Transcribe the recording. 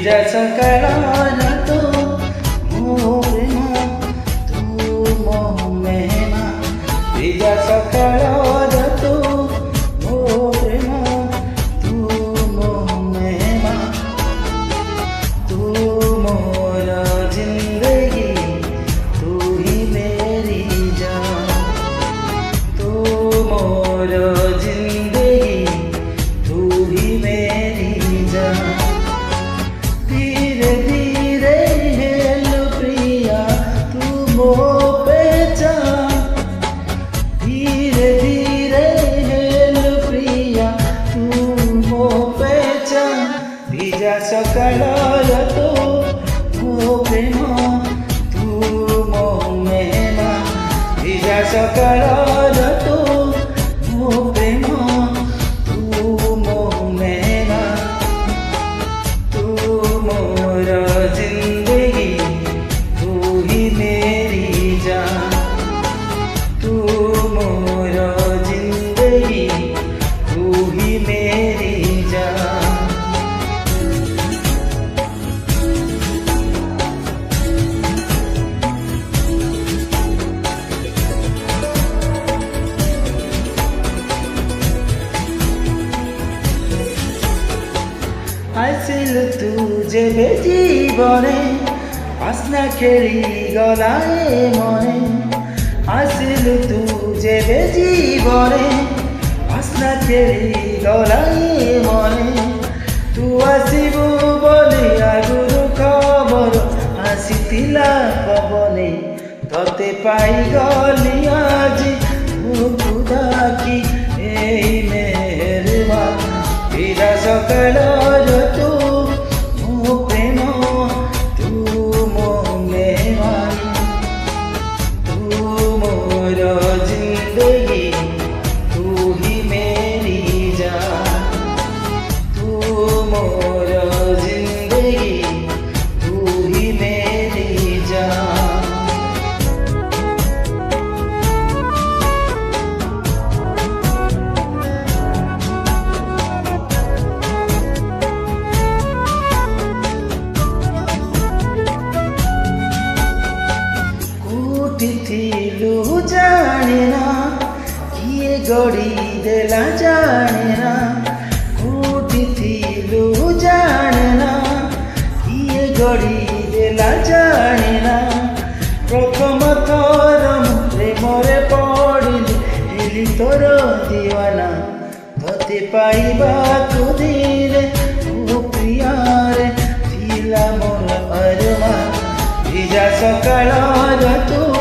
ଭିଜା ସକାଳର ତୁ ମୋ ପ୍ରେମ ତୁ ମୋ ମେହେମା ଭିଜା ସକାଳର ତୁ ମୋ ପ୍ରେମ ତୁ ମୋ ମେହେମା ତୁ ମୋର ଜିନ୍ଦଗୀ ତୁ ହି मेरी जान तू मोर जिंदगी तू ही मेरी जान धीरे धीरे हेलो प्रिया तू मो पहचान धीरे धीरे हेलो प्रिया तू मो पहचान ভিজা সকালর তো মো প্রেম তু মো মেহেমা ভিজা সকালর তো মো প্রেম তু মো মেহেমা तू मोर जिंदगी तू ही मेरी जान तू मोर जिंदगी तू ही मेरी जान আসিল তু যেবে জীবনে আসনা খেলি গলায় মনে আসিল তু যেবে জীবনে আসনা খেলি গলায় মনে তু আসিবু বলি আগুরু খবর আসিতিলা পবনে ততে পাই গলি আজি খুদাকি এই মেহেরবা ভিজা সকালর তু মো প্রেম তু মো মেহমান তু মোর জিন্দগি তু হি মেরি জান তু মোর জিন্দগি তু হি মেরি জান ଥିଲୁ ଜାଣେ ନା କିଏ ଗଢ଼ି ଦେଲା ଜାଣେ ନା କୋଉଠି ଥିଲୁ ଜାଣେ ନା କିଏ ଗଢ଼ି ଦେଲା ଜାଣେ ନା ପ୍ରଥମ ଥର ମୁଁ ପ୍ରେମରେ ପଡ଼ିଲି ହେଲି ତୋର ଦିୱାନା ତତେ ପାଇବାକୁ ଦିନେ ମୋ ପ୍ରିୟାରେ ଥିଲା ମୋର ଅରମା ଭିଜା ସକାଳର ତୁ